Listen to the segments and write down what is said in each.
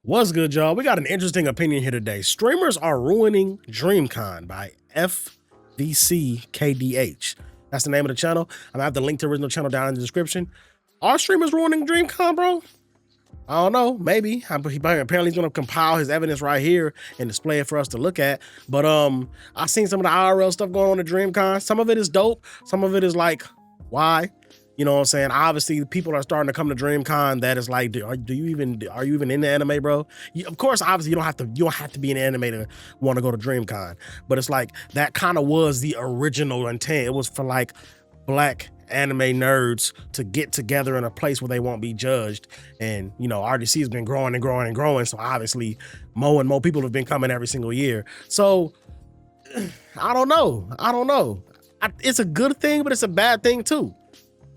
What's good, y'all? We got an interesting opinion here today. Streamers are ruining DreamCon by fvckdh. That's the name of the channel. I'm gonna have the link to the original channel down in the description. Are streamers ruining DreamCon, bro? I don't know, maybe. Apparently he's gonna compile his evidence right here and display it for us to look at. But I've seen some of the IRL stuff going on at DreamCon. Some of it is dope. Some of it is like, why? You know what I'm saying? Obviously, people are starting to come to DreamCon that is like, are you even into anime, bro? Of course, obviously, you don't have to be an anime to want to go to DreamCon. But it's like that kind of was the original intent. It was for like black anime nerds to get together in a place where they won't be judged. And you know, RDC has been growing and growing and growing. So obviously, more and more people have been coming every single year. So I don't know. It's a good thing, but it's a bad thing too.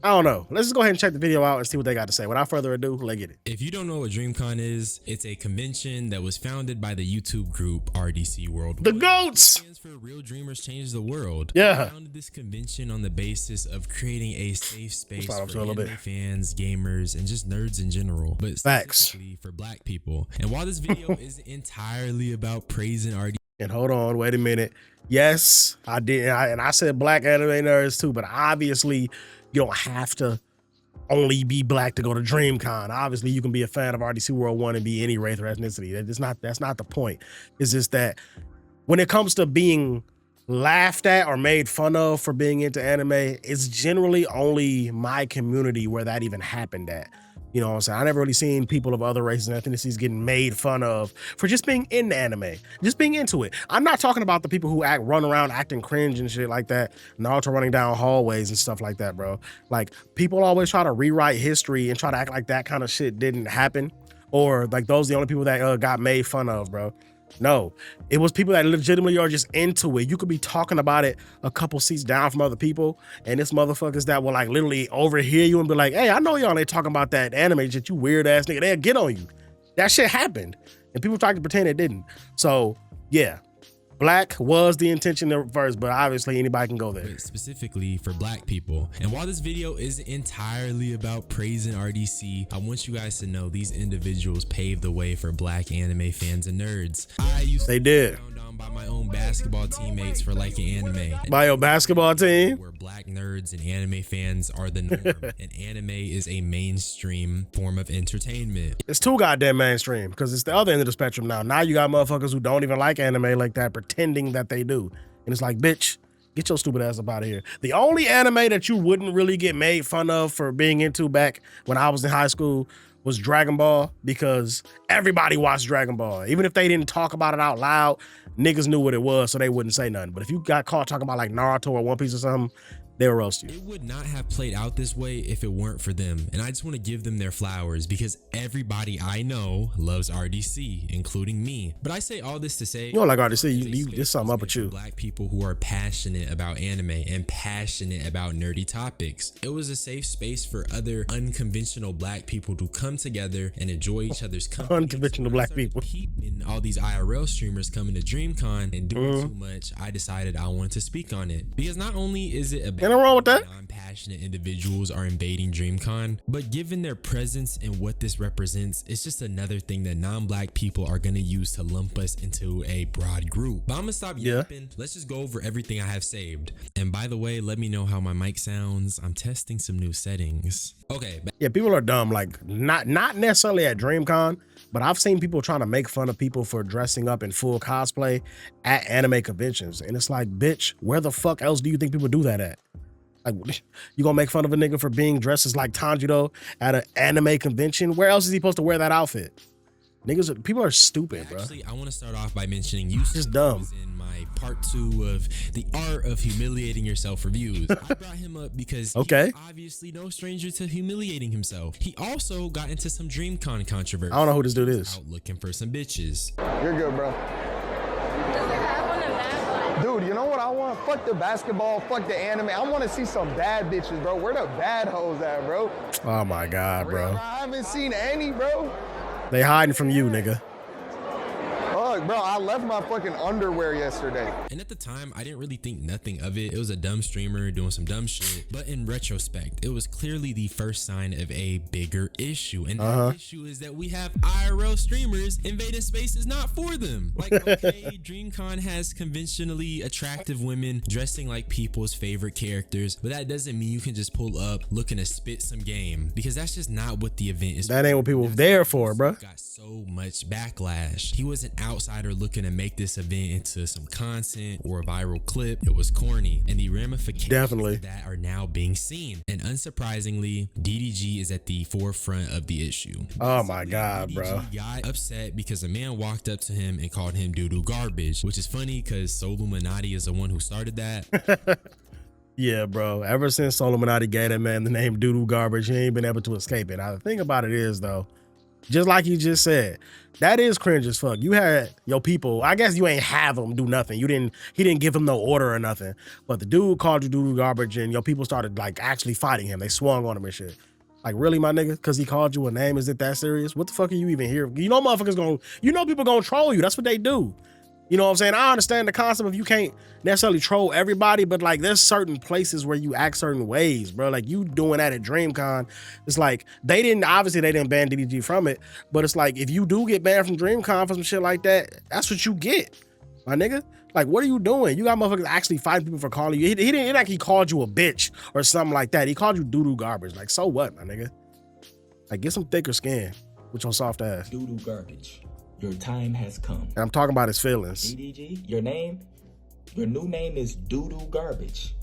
I don't know. Let's just go ahead and check the video out and see what they got to say. Without further ado, let's get it. If you don't know what DreamCon is, it's a convention that was founded by the YouTube group RDCWorld1. The GOATs! Stands for Real Dreamers Change the World. Yeah. We founded this convention on the basis of creating a safe space for anime fans, gamers, and just nerds in general. But specifically for black people. And while this video isn't entirely about praising RDC. And hold on, wait a minute. Yes, I did. And I said black anime nerds too, but obviously, you don't have to only be black to go to DreamCon. Obviously, you can be a fan of RDCWorld1 and be any race or ethnicity. That's not the point. It's just that when it comes to being laughed at or made fun of for being into anime, it's generally only my community where that even happened at. You know what I'm saying? I never really seen people of other races and ethnicities getting made fun of for just being in anime, just being into it. I'm not talking about the people who run around acting cringe and shit like that, Naruto running down hallways and stuff like that, bro. Like, people always try to rewrite history and try to act like that kind of shit didn't happen, or like those are the only people that got made fun of, bro. No, it was people that legitimately are just into it. You could be talking about it a couple seats down from other people, and it's motherfuckers that will like literally overhear you and be like, hey, I know y'all ain't talking about that anime shit, you weird ass nigga. They'll get on you. That shit happened, and people try to pretend it didn't. So yeah, black was the intention at first, but obviously anybody can go there. Specifically for black people. And while this video isn't entirely about praising RDC, I want you guys to know these individuals paved the way for black anime fans and nerds. They did. By my own basketball teammates for liking anime. By your basketball team? Where black nerds and anime fans are the norm, and anime is a mainstream form of entertainment. It's too goddamn mainstream, because it's the other end of the spectrum now. Now you got motherfuckers who don't even like anime like that pretending that they do. And it's like, bitch, get your stupid ass up out of here. The only anime that you wouldn't really get made fun of for being into back when I was in high school was Dragon Ball, because everybody watched Dragon Ball. Even if they didn't talk about it out loud, niggas knew what it was, so they wouldn't say nothing. But if you got caught talking about like Naruto or One Piece or something, they'll roast you. It would not have played out this way if it weren't for them. And I just want to give them their flowers, because everybody I know loves RDC, including me. But I say all this to say, you don't like RDC, there's something up with you. Black people who are passionate about anime and passionate about nerdy topics. It was a safe space for other unconventional black people to come together and enjoy each other's company. Unconventional black people. And all these IRL streamers coming to DreamCon and doing too much, I decided I wanted to speak on it. Because not only is it a wrong with that? Non-passionate individuals are invading DreamCon, but given their presence and what this represents, it's just another thing that non-black people are gonna use to lump us into a broad group. But I'm gonna stop yapping. Let's just go over everything I have saved. And by the way, let me know how my mic sounds. I'm testing some new settings. Okay. Yeah, people are dumb. Like, not necessarily at DreamCon, but I've seen people trying to make fun of people for dressing up in full cosplay at anime conventions. And it's like, bitch, where the fuck else do you think people do that at? Like, you gonna make fun of a nigga for being dressed as like Tanjiro at an anime convention? Where else is he supposed to wear that outfit? People are stupid, bro. Actually, I want to start off by mentioning you just dumb. In my part 2 of the art of humiliating yourself reviews. I brought him up because he's obviously no stranger to humiliating himself. He also got into some DreamCon controversy. I don't know who this dude is. Out looking for some bitches. You're good, bro. Dude, you know what I want? Fuck the basketball, fuck the anime. I want to see some bad bitches, bro. Where the bad hoes at, bro? Oh my God, bro. I haven't seen any, bro. They hiding from you, nigga. Fuck, Bro, I left my fucking underwear yesterday. And at the time, I didn't really think nothing of it. It was a dumb streamer doing some dumb shit. But in retrospect, it was clearly the first sign of a bigger issue. And the issue is that we have IRL streamers invading spaces not for them. Like, okay, DreamCon has conventionally attractive women dressing like people's favorite characters, but that doesn't mean you can just pull up looking to spit some game, because that's just not what the event is. That ain't what people there for, bro. Got so much backlash. He was an outsider looking to make this event into some content or a viral clip. It was corny, and the ramifications of that are now being seen. And unsurprisingly, DDG is at the forefront of the issue. Oh my God, bro. DDG got upset because a man walked up to him and called him doo-doo garbage, which is funny because Soluminati is the one who started that. Yeah, bro. Ever since Soluminati gave that man the name doo-doo garbage, he ain't been able to escape it. Now, the thing about it is, though, just like you just said, that is cringe as fuck. You had your people, I guess you ain't have them do nothing. He didn't give him no order or nothing. But the dude called you doo-doo garbage, and your people started like actually fighting him. They swung on him and shit. Like, really, my nigga? Because he called you a name? Is it that serious? What the fuck are you even here? You know motherfuckers people gonna troll you. That's what they do. You know what I'm saying? I understand the concept of you can't necessarily troll everybody, but like there's certain places where you act certain ways, bro. Like you doing that at DreamCon, it's like they didn't ban DDG from it, but it's like if you do get banned from DreamCon for some shit like that, that's what you get, my nigga. Like, what are you doing? You got motherfuckers actually fighting people for calling you. He didn't like he called you a bitch or something like that. He called you doo-doo garbage. Like, so what, my nigga? Like, get some thicker skin with your soft ass. Doo-doo garbage. Your time has come. And I'm talking about his feelings. DDG, your new name is Doo-doo Garbage.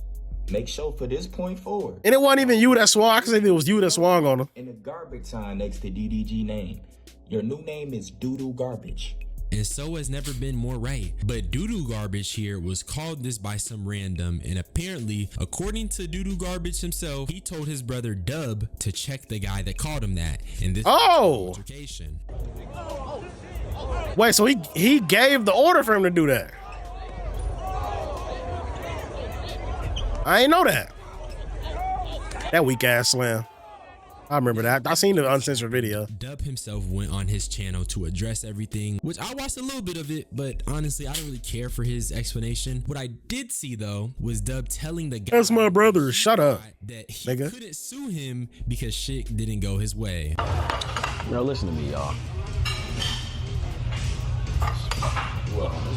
Make sure for this point forward. And it wasn't even you that swung. I can say if it was you that swung on him. In the garbage sign next to DDG name. Your new name is Doo-doo Garbage. And so has never been more right. But doo-doo garbage here was called this by some random, and apparently, according to doo-doo garbage himself, he told his brother Dub to check the guy that called him that. And this altercation. Wait, so he gave the order for him to do that? I ain't know that. That weak ass slam. I remember that. I seen the uncensored video. Dub himself went on his channel to address everything, which I watched a little bit of it, but honestly, I don't really care for his explanation. What I did see though was Dub telling the guy, that's my brother, shut up, that he couldn't sue him because shit didn't go his way. Yo, listen to me, y'all.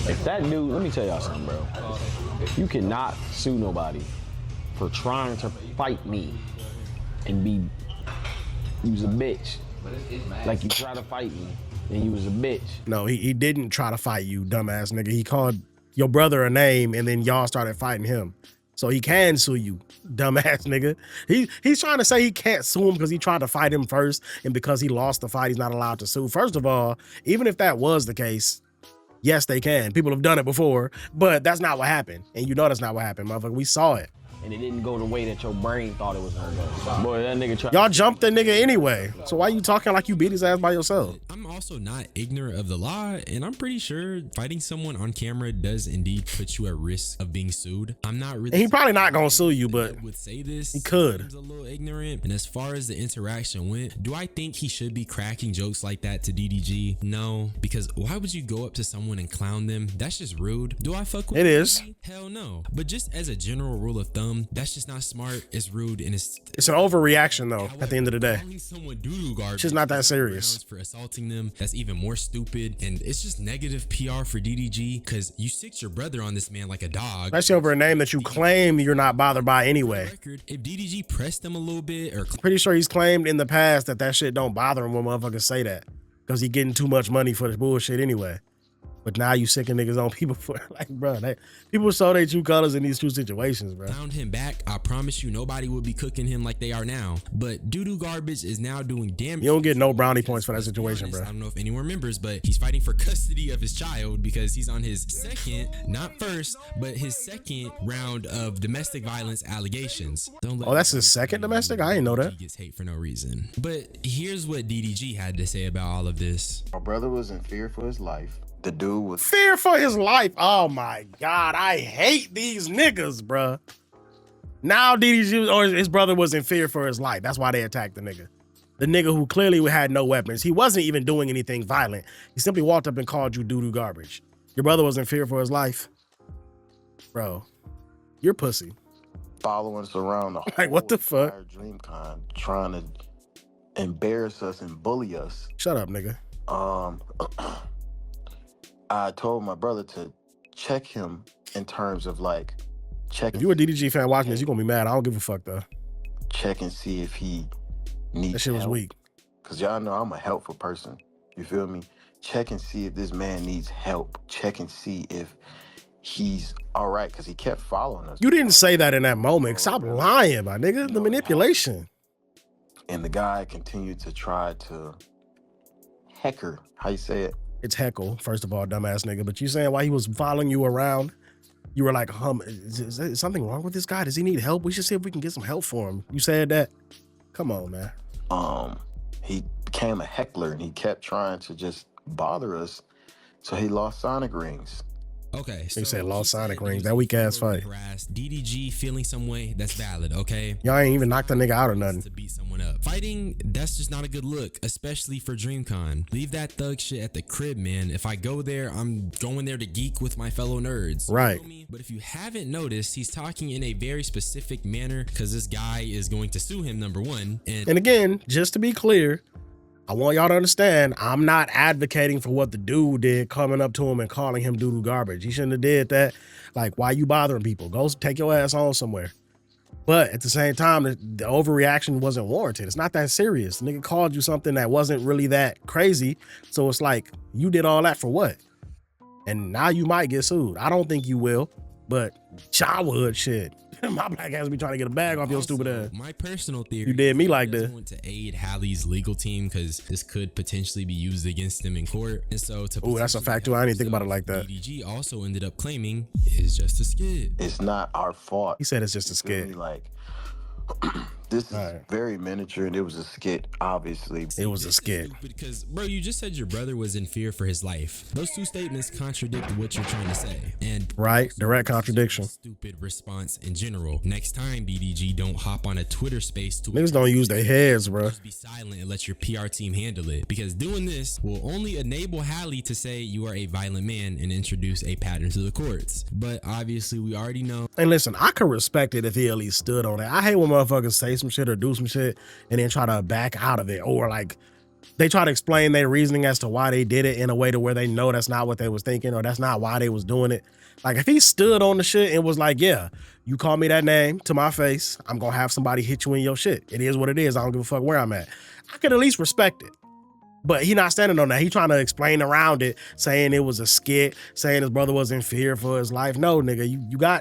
If that dude, let me tell y'all something, bro. You cannot sue nobody for trying to fight me and be, you was a bitch. Like you try to fight me and you was a bitch. No, he didn't try to fight you, dumbass nigga. He called your brother a name and then y'all started fighting him. So he can sue you, dumbass nigga. He's trying to say he can't sue him because he tried to fight him first, and because he lost the fight, he's not allowed to sue. First of all, even if that was the case, yes, they can. People have done it before, but that's not what happened. And you know that's not what happened, motherfucker. We saw it. And it didn't go the way that your brain thought it was gonna go. Boy, that nigga tried. Y'all jumped that nigga anyway. So why you talking like you beat his ass by yourself? I'm also not ignorant of the law, and I'm pretty sure fighting someone on camera does indeed put you at risk of being sued. I'm not really. And he probably not gonna sue you, but would say this. He could. He's a little ignorant. And as far as the interaction went, do I think he should be cracking jokes like that to DDG? No, because why would you go up to someone and clown them? That's just rude. Do I fuck with it? Is hell no. But just as a general rule of thumb, that's just not smart. It's rude, and it's an overreaction though. At the end of the day, someone doo-doo garbage, it's just not that serious. For assaulting them, that's even more stupid, and it's just negative PR for DDG because you sicked your brother on this man like a dog. Especially over a name that you claim you're not bothered by anyway. If DDG pressed them a little bit, or pretty sure he's claimed in the past that shit don't bother him when motherfuckers say that because he getting too much money for this bullshit anyway. But now you sicking niggas on people for like, bro, people show their true colors in these two situations, bro. Found him back. I promise you, nobody would be cooking him like they are now. But doo-doo garbage is now doing damage. You don't get no brownie points for that situation, bro. I don't know if anyone remembers, but he's fighting for custody of his child because he's on his second, not first, but his second round of domestic violence allegations. Oh, that's his second domestic? I didn't know that. He gets hate for no reason. But here's what DDG had to say about all of this. My brother was in fear for his life. The dude was fear for his life. Oh my God, I hate these niggas, bruh. Now DDG or his brother was in fear for his life. That's why they attacked the nigga. The nigga who clearly had no weapons. He wasn't even doing anything violent. He simply walked up and called you doo-doo garbage. Your brother was in fear for his life. Bro, you're pussy. Following us around the Like, what the fuck? entire DreamCon, trying to embarrass us and bully us. Shut up, nigga. I told my brother to check him in terms of like checking. If you a DDG fan watching this, you're gonna be mad. I don't give a fuck though. Check and see if he needs That shit was help. weak. Cause y'all know I'm a helpful person. You feel me? Check and see if this man needs help. Check and see if he's all right. Cause he kept following us. You didn't say that in that moment. Stop lying, my nigga. The manipulation. And the guy continued to try to hecker. How you say it? It's heckle, first of all, dumbass nigga. But you saying why he was following you around, you were like, is something wrong with this guy? Does he need help? We should see if we can get some help for him. You said that? Come on, man. He became a heckler and he kept trying to just bother us. So he lost Sonic rings. Okay, He said lost Sonic he rings. was That weak ass fight. harassed. DDG feeling some way, that's valid, okay? Y'all ain't even knocked the nigga out or nothing. To beat someone up. Fighting, that's just not a good look, especially for DreamCon. Leave that thug shit at the crib, man. If I go there, I'm going there to geek with my fellow nerds. Right. You feel me? But if you haven't noticed, he's talking in a very specific manner because this guy is going to sue him, number one. And again, just to be clear, I want y'all to understand, I'm not advocating for what the dude did, coming up to him and calling him doo-doo garbage. He shouldn't have did that. Like, why you bothering people? Go take your ass on somewhere. But at the same time, the overreaction wasn't warranted. It's not that serious. The nigga called you something that wasn't really that crazy. So it's like, you did all that for what? And now you might get sued. I don't think you will, but I would, shit. My black ass be trying to get a bag off your stupid ass. My personal theory. You did me like he doesn't that. want to aid Hallie's legal team because this could potentially be used against him in court. And so to Ooh, that's a fact too. I didn't think about it like that. DDG also ended up claiming it's just a skit. It's not our fault. He said it's just a You feel skit. me? Like, this is very miniature and it was a skit, obviously. It was a skit. Because, bro, you just said your brother was in fear for his life. Those two statements contradict what you're trying to say. And Right? Direct contradiction. stupid response in general. Next time, DDG, don't hop on a Twitter space to Niggas don't use their heads, bro. just be silent and let your PR team handle it. Because doing this will only enable Hallie to say you are a violent man and introduce a pattern to the courts. But obviously, we already know. And listen, I could respect it if he at least stood on it. I hate when motherfuckers say some shit or do some shit and then try to back out of it, or like they try to explain their reasoning as to why they did it in a way to where they know that's not what they was thinking or that's not why they was doing it. Like if he stood on the shit and was like, yeah, you call me that name to my face, I'm gonna have somebody hit you in your shit. It is what it is. I don't give a fuck where I'm at. I could at least respect it. But he not standing on that. He trying to explain around it, saying it was a skit, saying his brother was in fear for his life. No, nigga,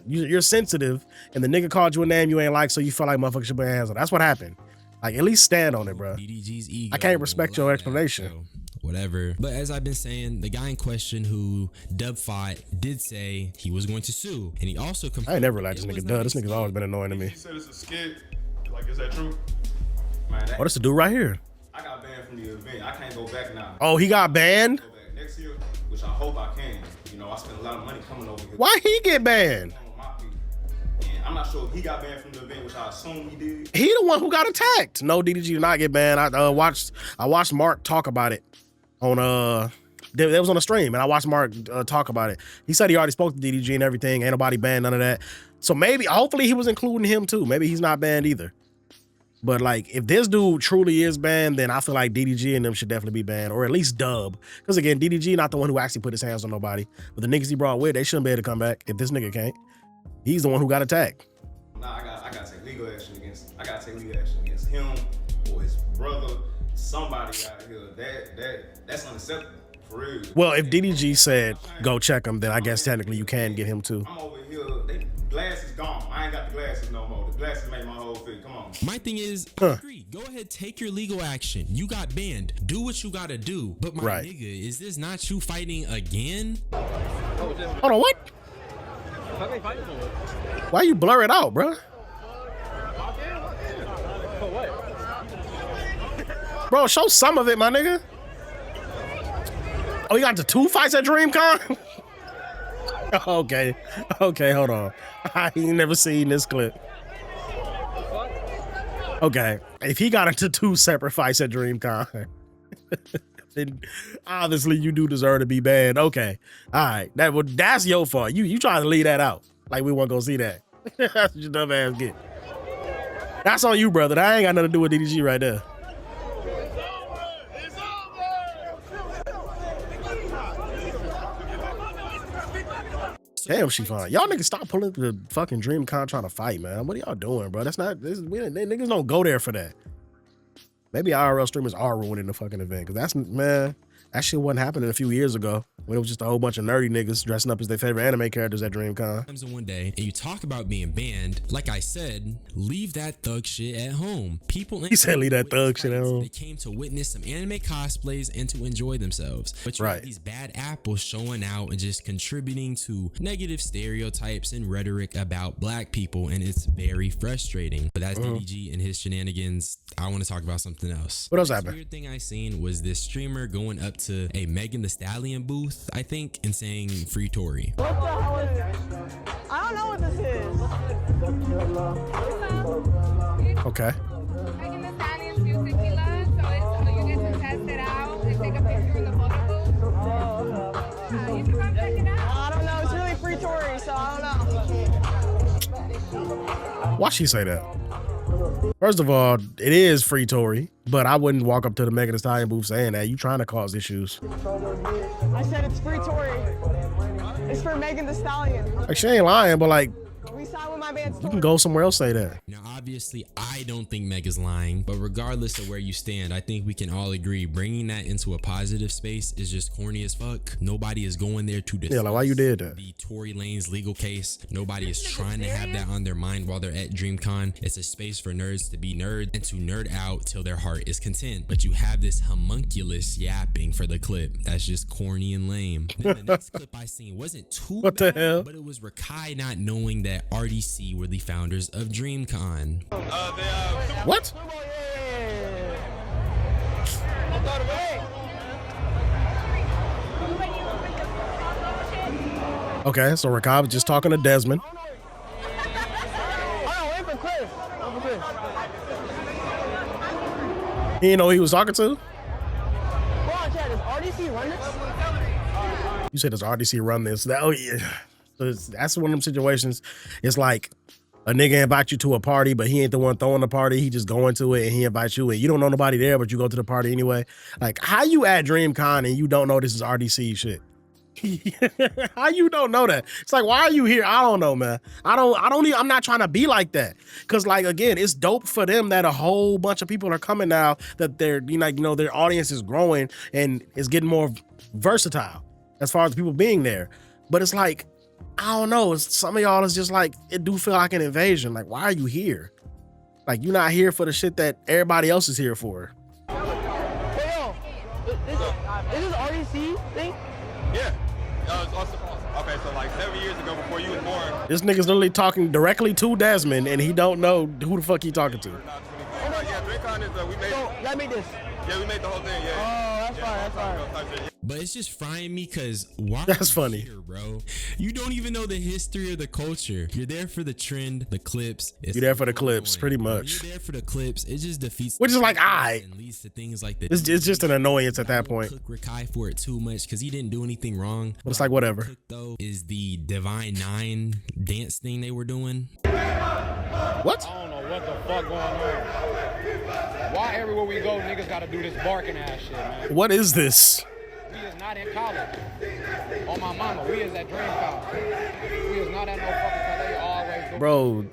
you're sensitive, and the nigga called you a name you ain't like, so you feel like motherfuckers should put hands on. That's what happened. Like, at least stand on it, bro. DDG's ego. I can't respect your Like explanation. that, so whatever. But as I've been saying, the guy in question who Dub fought did say he was going to sue, and he also I ain't never liked this nigga Dub. This nigga's always been annoying to me. He said it's a skit. Like, is that true? Man, What is the dude right here? I got banned from the event. I can't go back now. Oh, he got banned? Go back next year, which I hope I can. You know, I spent a lot of money coming over here. Why he get banned? On my feet. And I'm not sure if he got banned from the event, which I assume he did. He the one who got attacked. No, DDG did not get banned. I watched Mark talk about it on that was on a stream, and I watched Mark talk about it. He said he already spoke to DDG and everything. Ain't nobody banned, none of that. So hopefully he was including him too. Maybe he's not banned either. But like, if this dude truly is banned, then I feel like DDG and them should definitely be banned, or at least Dub. Because again, DDG not the one who actually put his hands on nobody. But the niggas he brought with, they shouldn't be able to come back if this nigga can't. He's the one who got attacked. Nah, I gotta take legal action against. I gotta take legal action against him or his brother. Somebody out here. That's unacceptable for real. Well, if DDG said go check him, then I guess technically you can get him too. I'm over here. The glass is gone. I ain't got the glasses no more. The glasses make my whole fit. Come on. My thing is, I agree. Go ahead, take your legal action. You got banned. Do what you gotta do. But my Right. nigga, is this not you fighting again? Hold on, what? Why you blur it out, bro? Bro, show some of it, my nigga. Oh, you got the 2 fights at DreamCon? Okay, hold on. I ain't never seen this clip. Okay, if he got into 2 separate fights at DreamCon, then obviously you do deserve to be banned. Okay, all right, that's your fault. You trying to leave that out like we won't go see that. That's what your dumb ass get. That's on you, brother. That ain't got nothing to do with DDG right there. Damn, she fine. Y'all niggas stop pulling the fucking DreamCon trying to fight, man. What are y'all doing, bro? That's not, niggas don't go there for that. Maybe IRL streamers are ruining the fucking event, because that's, man, that shit wasn't happening a few years ago when it was just a whole bunch of nerdy niggas dressing up as their favorite anime characters at DreamCon. Comes in one day and you talk about being banned. Like I said, leave that thug shit at home. People, he said leave that thug shit at home. They came to witness some anime cosplays and to enjoy themselves. But you have these bad apples showing out and just contributing to negative stereotypes and rhetoric about black people, and it's very frustrating. But that's DDG and his shenanigans. I want to talk about something else. What else happened? The weird thing I seen was this streamer going up to a Megan Thee Stallion booth, I think, and saying "Free Tory." What the hell is this? I don't know what this is. Okay. Megan Thee Stallion's new tequila, so you get to test it out and take a picture in the photo booth. You can come check it out. I don't know. It's really free Tory, so I don't know. Why she say that? First of all, it is free Tory, but I wouldn't walk up to the Megan Thee Stallion booth saying that. You trying to cause issues. I said it's free Tory. It's for Megan Thee Stallion. Like, she ain't lying, but like, We signed with my man. you can go somewhere else say that. Now, obviously, I don't think Meg is lying, but regardless of where you stand, I think we can all agree bringing that into a positive space is just corny as fuck. Nobody is going there to discuss like, why you did that? the Tory Lanez legal case. Nobody is trying to have that on their mind while they're at DreamCon. It's a space for nerds to be nerds and to nerd out till their heart is content. But you have this homunculus yapping for the clip. That's just corny and lame. Then the next clip I seen wasn't too What the bad, hell? but it was Rakai not knowing that RDC were the founders of DreamCon. What? Okay, so Rakai was just talking to Desmond. He didn't know who he was talking to? You said does RDC run this? Oh yeah. So that's one of them situations. It's like a nigga invite you to a party, but he ain't the one throwing the party. He just going to it and he invites you and you don't know nobody there, but you go to the party anyway. Like, how you at DreamCon and you don't know this is RDC shit? How you don't know that? It's like, why are you here? I don't know, man. I'm not trying to be like that. Cause like, again, it's dope for them that a whole bunch of people are coming now, that they're, their audience is growing and is getting more versatile as far as people being there. But it's like, I don't know. Some of y'all is just like, it do feel like an invasion. Like, why are you here? Like, you're not here for the shit that everybody else is here for. Hey, yo, is this RDC thing? Yeah. Okay, so like 7 years ago, before you was born. This nigga's literally talking directly to Desmond, and he don't know who the fuck he talking to. Yeah, DreamCon is, we made. So, y'all made this? Yeah, we made the whole thing, yeah. Oh, that's fine, that's fine. But it's just frying me because why? That's funny, here, bro. You don't even know the history of the culture. You're there for the trend, the clips. You're there for the clips, pretty much. You're there for the clips. It just defeats. Which is like, and leads to things like this. It's just an annoyance at that point. Cook Rakai for it too much because he didn't do anything wrong. But it's like, whatever. Cook, though, is the Divine Nine dance thing they were doing. What? I don't know what the fuck going on. Why everywhere we go, niggas gotta do this barking ass shit, man? What is this? We is not in college. On my mama, we is at DreamCon. We is not at no fucking college. They always go. Bro,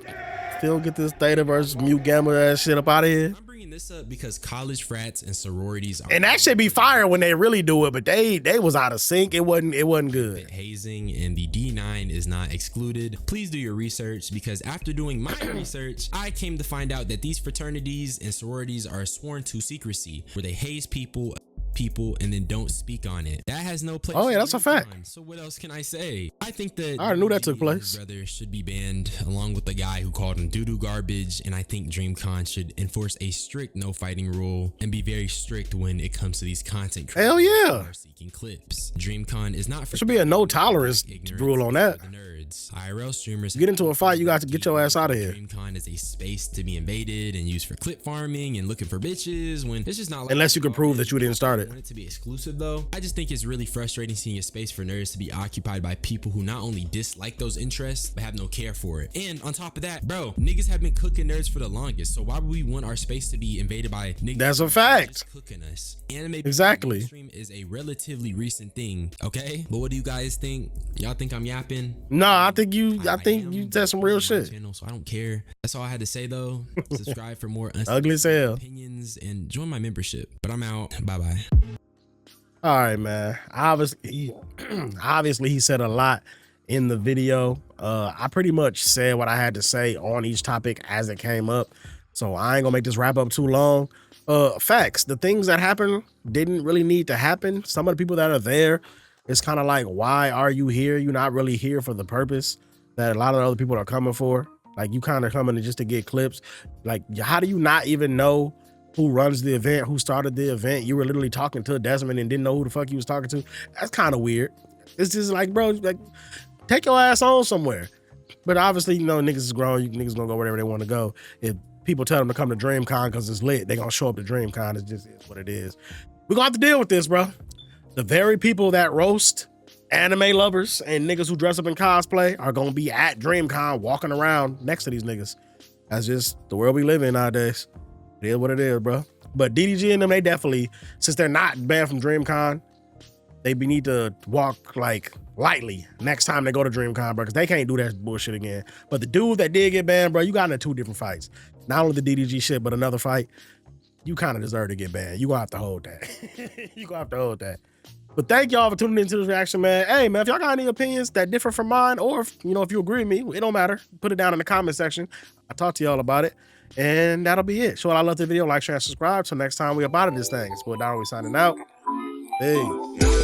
still get this Theta versus Mute Gamma ass shit up out of here. I'm bringing this up because college frats and sororities are, and that should be fire when they really do it, but they was out of sync. It wasn't good. Hazing, and the D9 is not excluded. Please do your research, because after doing my research, I came to find out that these fraternities and sororities are sworn to secrecy, where they haze people people and then don't speak on it. That has no place. Oh yeah, that's a fact. So what else can I say? I think that I already knew that took place. Brother should be banned along with the guy who called him doo-doo garbage, and I think DreamCon should enforce a strict no fighting rule and be very strict when it comes to these content creators. Hell yeah. Who are seeking clips. DreamCon is not for There should be a no tolerance rule on that. Nerds. IRL streamers get into a fight, you got to get your ass out of here. DreamCon is a space to be invaded and used for clip farming and looking for bitches when it's just not like, unless you can prove that you didn't start it. Want it to be exclusive though. I just think it's really frustrating seeing a space for nerds to be occupied by people who not only dislike those interests but have no care for it. And on top of that, bro, niggas have been cooking nerds for the longest, so why would we want our space to be invaded by niggas? That's a fact. Cooking us. Anime exactly stream is a relatively recent thing, okay? But what do you guys think? Y'all think I'm yapping? No, I think you said some real shit. Channel, so I don't care. That's all I had to say though. Subscribe for more ugly as hell opinions and join my membership. But I'm out. Bye bye. All right, man. Obviously he said a lot in the video. I pretty much said what I had to say on each topic as it came up, so I ain't gonna make this wrap up too long. Facts, the things that happened didn't really need to happen. Some of the people that are there, it's kind of like, why are you here? You're not really here for the purpose that a lot of other people are coming for. Like, you kind of coming just to get clips. Like, how do you not even know who runs the event, who started the event? You were literally talking to Desmond and didn't know who the fuck you was talking to. That's kind of weird. It's just like, bro, like, take your ass on somewhere. But obviously, you know, niggas is grown. You niggas gonna go wherever they want to go. If people tell them to come to DreamCon because it's lit, they gonna show up to DreamCon. It just is what it is. We're gonna have to deal with this, bro. The very people that roast anime lovers and niggas who dress up in cosplay are gonna be at DreamCon walking around next to these niggas. That's just the world we live in nowadays. It is what it is, bro. But DDG and them, they definitely, since they're not banned from DreamCon, they need to walk like lightly next time they go to DreamCon, bro, because they can't do that bullshit again. But the dude that did get banned, bro, you got into 2 different fights. Not only the DDG shit, but another fight. You kind of deserve to get banned. You gonna have to hold that. You gonna have to hold that. But thank y'all for tuning into this reaction, man. Hey, man, if y'all got any opinions that differ from mine, or if, you know, if you agree with me, it don't matter. Put it down in the comment section. I'll talk to y'all about it. And that'll be it. Show I love the video, like, share, and subscribe. Till next time we up out of this thing. It's boy Dairu, we signing out. Hey.